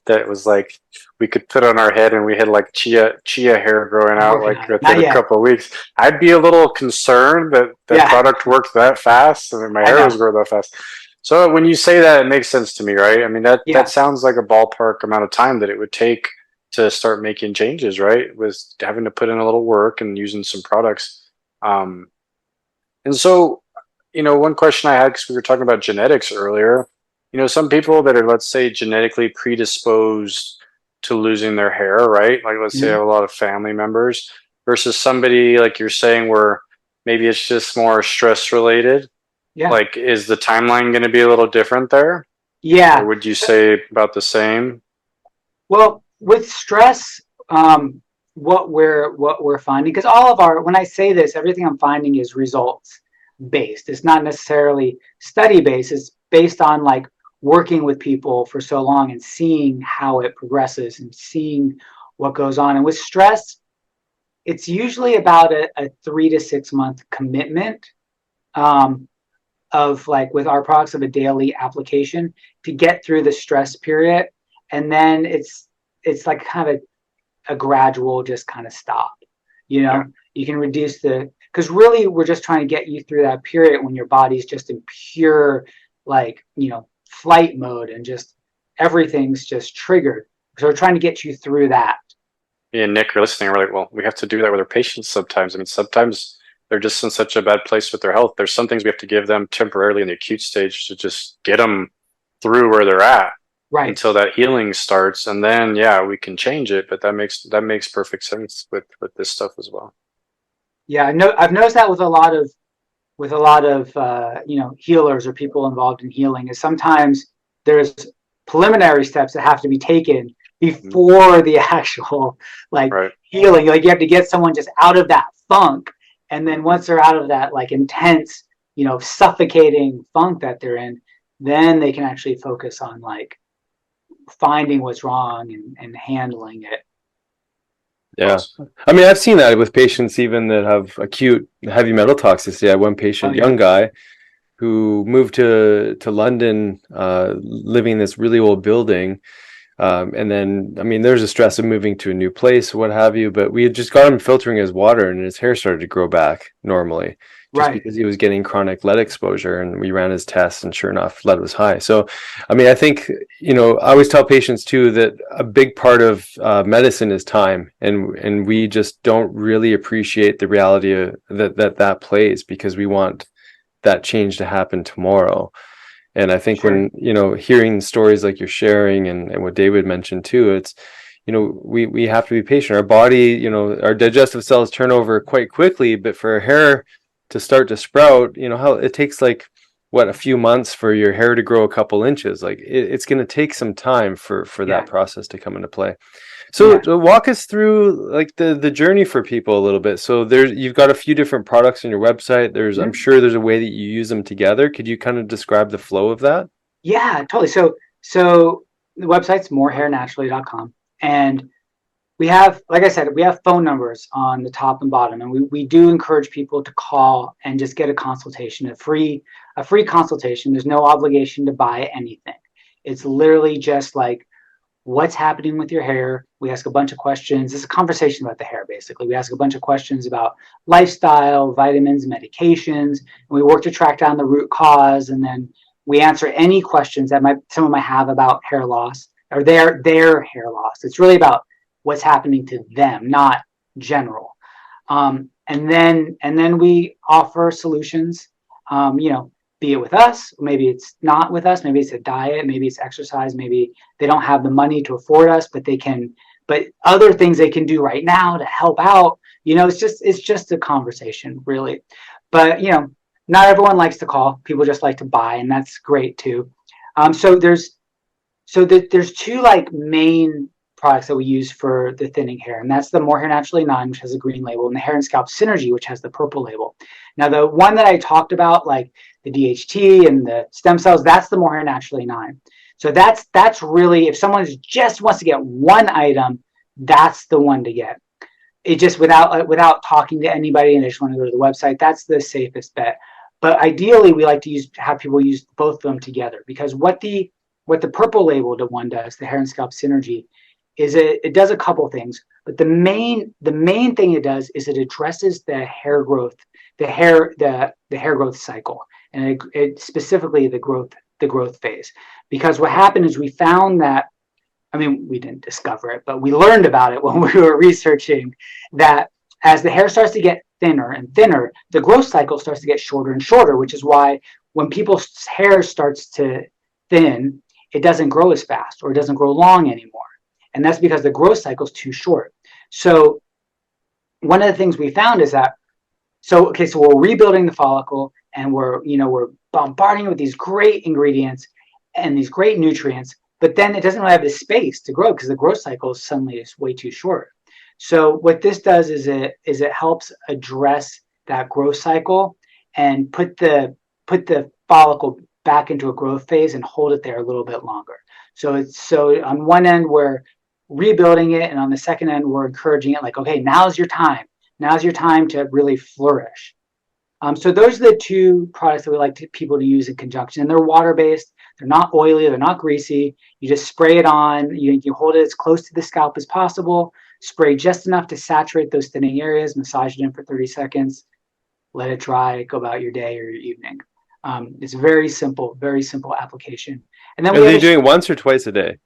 that was like, we could put on our head and we had like chia hair growing out like within a couple of weeks, I'd be a little concerned that product worked that fast and my hair was growing that fast. So when you say that, it makes sense to me, right? I mean, that sounds like a ballpark amount of time that it would take to start making changes, right? With having to put in a little work and using some products. And so, one question I had, because we were talking about genetics earlier, some people that are, let's say, genetically predisposed to losing their hair, right? Like, let's say I have a lot of family members, versus somebody like you're saying where maybe it's just more stress related. Yeah. Like, is the timeline going to be a little different there?
Yeah.
Or would you say about the same?
Well, with stress, what we're finding, because when I say this, everything I'm finding is results based. It's not necessarily study based. It's based on like working with people for so long and seeing how it progresses and seeing what goes on. And with stress, it's usually about a 3 to 6 month commitment of like with our products of a daily application to get through the stress period. And then it's like kind of a gradual just kind of stop. You can reduce because really we're just trying to get you through that period when your body's just in pure like flight mode and just everything's just triggered. So we're trying to get you through that.
Me and Nick are listening. We're like, well, we have to do that with our patients sometimes. I mean, sometimes they're just in such a bad place with their health. There's some things we have to give them temporarily in the acute stage to just get them through where they're at. Right. Until that healing starts, and then we can change it. But that makes perfect sense with this stuff as well.
Yeah, I've noticed that with a lot of healers or people involved in healing, is sometimes there's preliminary steps that have to be taken before the actual healing. Like, you have to get someone just out of that funk, and then once they're out of that like intense, suffocating funk that they're in, then they can actually focus on like finding what's wrong and handling it.
Yeah. I mean, I've seen that with patients even that have acute heavy metal toxicity. I had one patient, young guy, who moved to London, living in this really old building. And then, I mean, there's a stress of moving to a new place, what have you, but we had just got him filtering his water and his hair started to grow back normally. Just because he was getting chronic lead exposure, and we ran his tests and sure enough, lead was high. So, I mean, I think, I always tell patients too, that a big part of medicine is time. And we just don't really appreciate the reality that plays, because we want that change to happen tomorrow. And I think when, hearing stories like you're sharing and what David mentioned too, it's, we have to be patient. Our body, our digestive cells turn over quite quickly, but for our hair to start to sprout, how it takes like a few months for your hair to grow a couple inches. Like it's going to take some time for that process to come into play. So walk us through like the journey for people a little bit. So you've got a few different products on your website. I'm sure there's a way that you use them together. Could you kind of describe the flow of that?
Yeah, totally. So the website's morehairnaturally.com, and we have, like I said, we have phone numbers on the top and bottom, and we do encourage people to call and just get a consultation, a free consultation. There's no obligation to buy anything. It's literally just like, what's happening with your hair? We ask a bunch of questions. It's a conversation about the hair, basically. We ask a bunch of questions about lifestyle, vitamins, medications, and we work to track down the root cause, and then we answer any questions that someone might have about hair loss or their hair loss. It's really about what's happening to them, not general. And then we offer solutions, be it with us, maybe it's not with us, maybe it's a diet, maybe it's exercise, maybe they don't have the money to afford us, but other things they can do right now to help out. It's just a conversation, really. But not everyone likes to call. People just like to buy, and that's great too. So there's two like main products that we use for the thinning hair, and that's the More Hair Naturally 9, which has a green label, and the Hair and Scalp Synergy, which has the purple label. Now, the one that I talked about, like the DHT and the stem cells, that's the More Hair Naturally 9. So that's really, if someone just wants to get one item, that's the one to get. It just without talking to anybody, and they just want to go to the website, that's the safest bet. But ideally, we like to have people use both of them together, because what the purple labeled one does, the Hair and Scalp Synergy, is it does a couple things, but the main thing it does is it addresses the hair growth, the hair growth cycle, and it specifically the growth phase. Because what happened is we found that, I mean, we didn't discover it, but we learned about it when we were researching that as the hair starts to get thinner and thinner, the growth cycle starts to get shorter and shorter, which is why when people's hair starts to thin, it doesn't grow as fast, or it doesn't grow long anymore. And that's because the growth cycle is too short. So one of the things we found is that, so we're rebuilding the follicle, and we're bombarding it with these great ingredients and these great nutrients, but then it doesn't really have the space to grow because the growth cycle suddenly is way too short. So what this does is it helps address that growth cycle and put the follicle back into a growth phase and hold it there a little bit longer. So on one end we're rebuilding it, and on the second end we're encouraging it, like, okay, now's your time to really flourish. So those are the two products that we like people to use in conjunction, and they're water-based. They're not oily, they're not greasy. You just spray it on, you hold it as close to the scalp as possible, spray just enough to saturate those thinning areas, massage it in for 30 seconds, let it dry, go about your day or your evening. It's a very simple application. And then
are they doing it once or twice a day?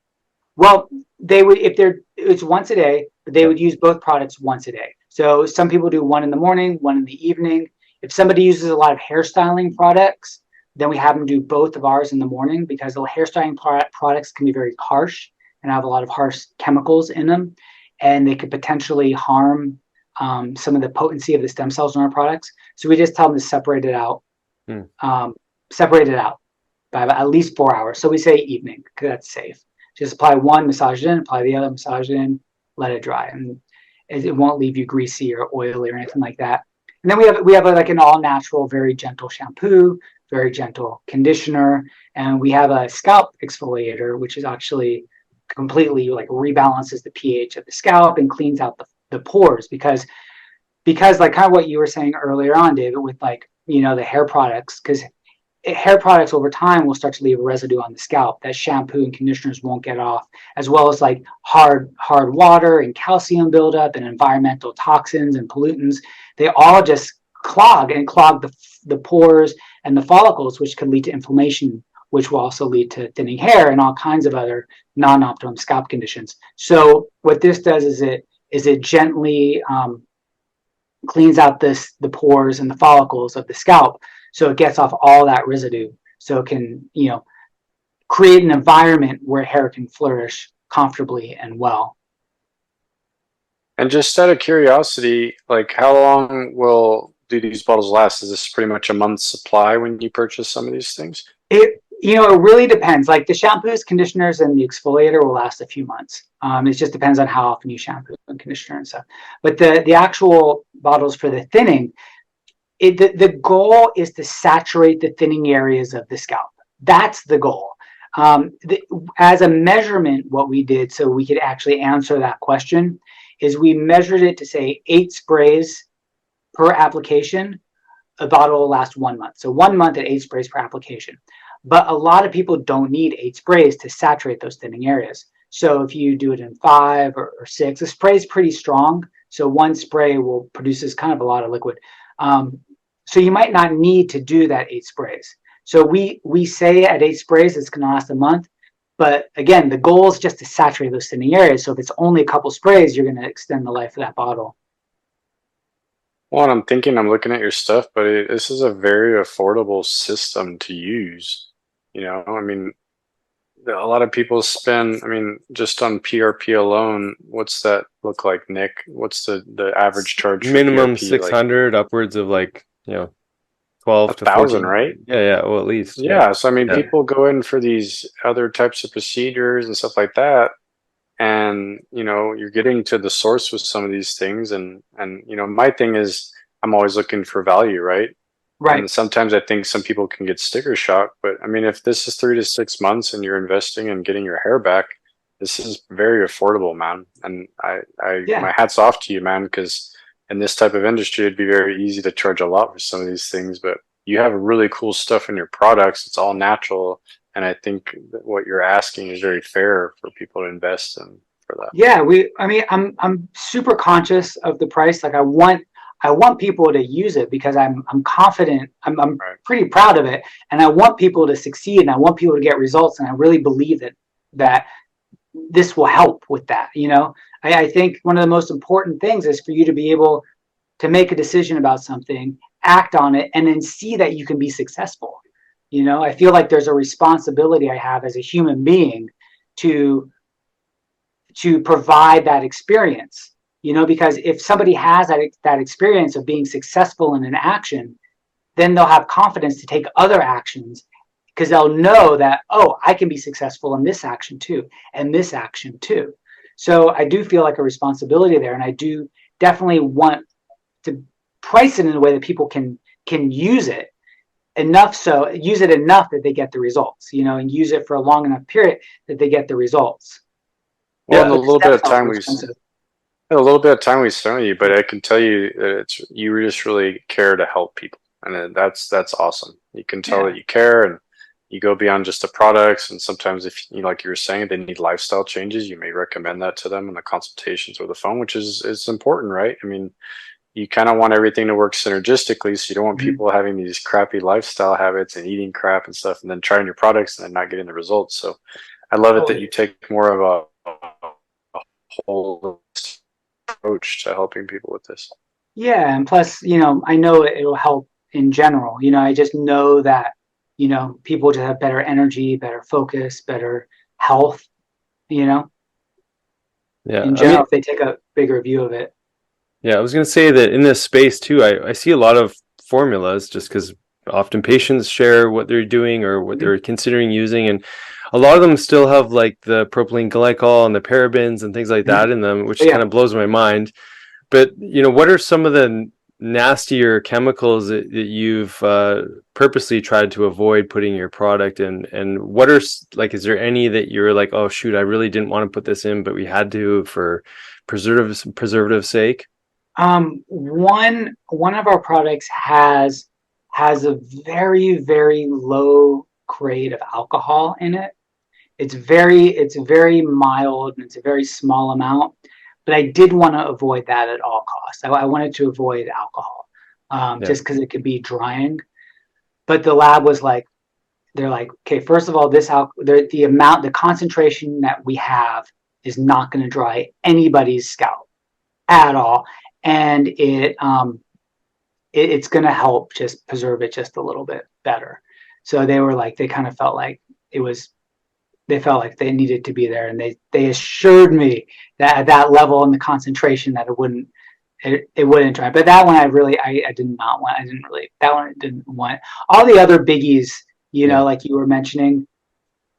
Well, they would, it's once a day, but they would use both products once a day. So some people do one in the morning, one in the evening. If somebody uses a lot of hairstyling products, then we have them do both of ours in the morning, because the hairstyling products can be very harsh and have a lot of harsh chemicals in them, and they could potentially harm some of the potency of the stem cells in our products. So we just tell them to separate it out by at least 4 hours. So we say evening, because that's safe. Just apply one, massage it in, apply the other, massage it in, let it dry, and it won't leave you greasy or oily or anything like that. And then we have like an all natural, very gentle shampoo, very gentle conditioner, and we have a scalp exfoliator, which is actually completely like rebalances the pH of the scalp and cleans out the pores, because like kind of what you were saying earlier on, David, with like, the hair products, because hair products over time will start to leave a residue on the scalp that shampoo and conditioners won't get off, as well as like hard water and calcium buildup and environmental toxins and pollutants. They all just clog the pores and the follicles, which can lead to inflammation, which will also lead to thinning hair and all kinds of other non-optimum scalp conditions. So what this does is it gently cleans out the pores and the follicles of the scalp, so it gets off all that residue, so it can create an environment where hair can flourish comfortably and well.
And just out of curiosity, like, how long will do these bottles last? Is this pretty much a month's supply when you purchase some of these things?
It really depends. Like the shampoos, conditioners, and the exfoliator will last a few months. It just depends on how often you shampoo and conditioner and stuff. But the actual bottles for the thinning, the goal is to saturate the thinning areas of the scalp. That's the goal. As a measurement, what we did so we could actually answer that question is we measured it to say 8 sprays per application. A bottle will last 1 month. So 1 month at 8 sprays per application. But a lot of people don't need 8 sprays to saturate those thinning areas. So if you do it in 5 or 6, the spray is pretty strong. So 1 spray will produces kind of a lot of liquid. So you might not need to do that 8 sprays. So we say at 8 sprays, it's going to last a month. But again, the goal is just to saturate those thinning areas. So if it's only a couple sprays, you're going to extend the life of that bottle.
Well, and I'm looking at your stuff, but this is a very affordable system to use. I mean, a lot of people spend, just on PRP alone, what's that look like, Nick? What's the average charge for
Minimum
PRP?
600, upwards of 12 to
1,000,
14,
right?
Yeah, well, at least.
Yeah. So people go in for these other types of procedures and stuff like that, and you're getting to the source with some of these things, and my thing is I'm always looking for value, right?
Right.
And sometimes I think some people can get sticker shock, but if this is 3 to 6 months and you're investing in getting your hair back, this is very affordable, man. And my hat's off to you, man, because in this type of industry, it'd be very easy to charge a lot for some of these things, but you have really cool stuff in your products. It's all natural. And I think that what you're asking is very fair for people to invest in for that.
Yeah, I'm super conscious of the price. Like I want people to use it because I'm confident. I'm
Right.
pretty proud of it, and I want people to succeed, and I want people to get results, and I really believe that this will help with that. I think one of the most important things is for you to be able to make a decision about something, act on it, and then see that you can be successful. I feel like there's a responsibility I have as a human being to provide that experience. Because if somebody has that experience of being successful in an action, then they'll have confidence to take other actions because they'll know that, oh, I can be successful in this action too, and this action too. So I do feel like a responsibility there, and I do definitely want to price it in a way that people can use it enough that they get the results, and use it for a long enough period that they get the results.
Well, in a little bit of time we spent with you, but I can tell you that you just really care to help people, and that's awesome. You can tell that you care, and you go beyond just the products. And sometimes, if like you were saying, they need lifestyle changes, you may recommend that to them in the consultations or the phone, which is important, right? You kind of want everything to work synergistically, so you don't want people having these crappy lifestyle habits and eating crap and stuff, and then trying your products and then not getting the results. So I love it that you take more of a whole approach to helping people with this.
Yeah, and plus, I know it'll help in general. I just know that, people just have better energy, better focus, better health,
Yeah.
in general, if they take a bigger view of it.
Yeah, I was going to say that in this space too, I see a lot of formulas just because often patients share what they're doing or what they're considering using, and a lot of them still have like the propylene glycol and the parabens and things like that in them, which kind of blows my mind. But what are some of the nastier chemicals that you've purposely tried to avoid putting in your product, and what are is there any that you're like, oh shoot, I really didn't want to put this in, but we had to for preservative sake?
One of our products has a very, very low grade of alcohol in it. It's very mild, and it's a very small amount, but I did want to avoid that at all costs. I wanted to avoid alcohol, just because it could be drying. But the lab was like, they're like, okay, first of all, the concentration that we have is not going to dry anybody's scalp at all. And it's going to help just preserve it just a little bit better. So they kind of felt like they felt like they needed to be there, and they assured me that at that level and the concentration that it wouldn't try. But that one I did not want. That one I didn't want. All the other biggies, like you were mentioning,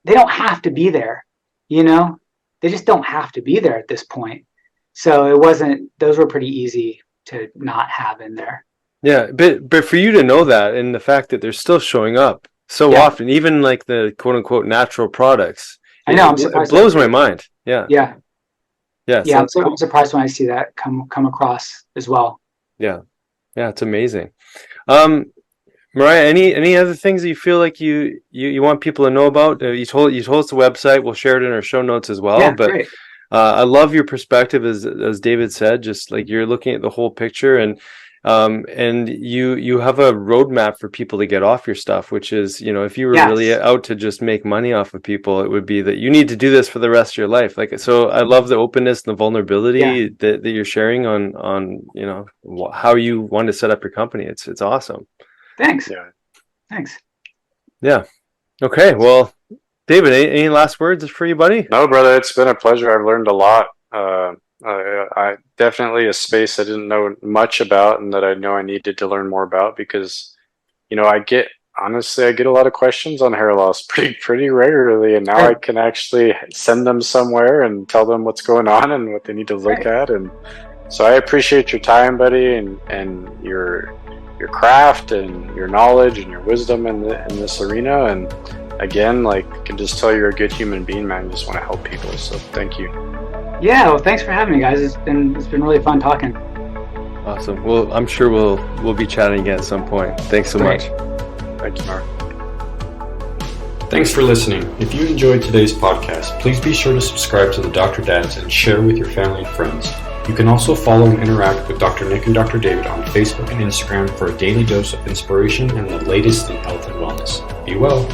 they don't have to be there. They just don't have to be there at this point. So those were pretty easy to not have in there.
Yeah, but for you to know that, and the fact that they're still showing up so often, even like the quote unquote natural products,
I know, I'm surprised.
It blows my mind. Yeah.
I'm surprised when I see that come across as well. Yeah,
it's amazing. Mahryah, any other things that you feel like you want people to know about? You told us the website. We'll share it in our show notes as well.
Yeah,
but
great.
I love your perspective, as David said. Just like you're looking at the whole picture, and you have a roadmap for people to get off your stuff. Which is, if you were really out to just make money off of people, it would be that you need to do this for the rest of your life. So I love the openness and the vulnerability that you're sharing on how you want to set up your company. It's awesome.
Thanks. Yeah. Thanks.
Yeah. Okay. Well, David, any last words for you, buddy?
No, brother. It's been a pleasure. I've learned a lot. I definitely a space I didn't know much about, and that I know I needed to learn more about, because, I get a lot of questions on hair loss pretty regularly, and now I can actually send them somewhere and tell them what's going on and what they need to look at. And so I appreciate your time, buddy, and your craft and your knowledge and your wisdom in this arena. And again, I can just tell you're a good human being, man. You just want to help people. So thank you. Yeah,
well, thanks for having me, guys. It's been really fun talking.
Awesome. Well, I'm sure we'll be chatting again at some point. Thanks so much.
Thank you, Mark.
Thanks for listening. If you enjoyed today's podcast, please be sure to subscribe to the Dr. Dads and share with your family and friends. You can also follow and interact with Dr. Nick and Dr. David on Facebook and Instagram for a daily dose of inspiration and the latest in health and wellness. Be well.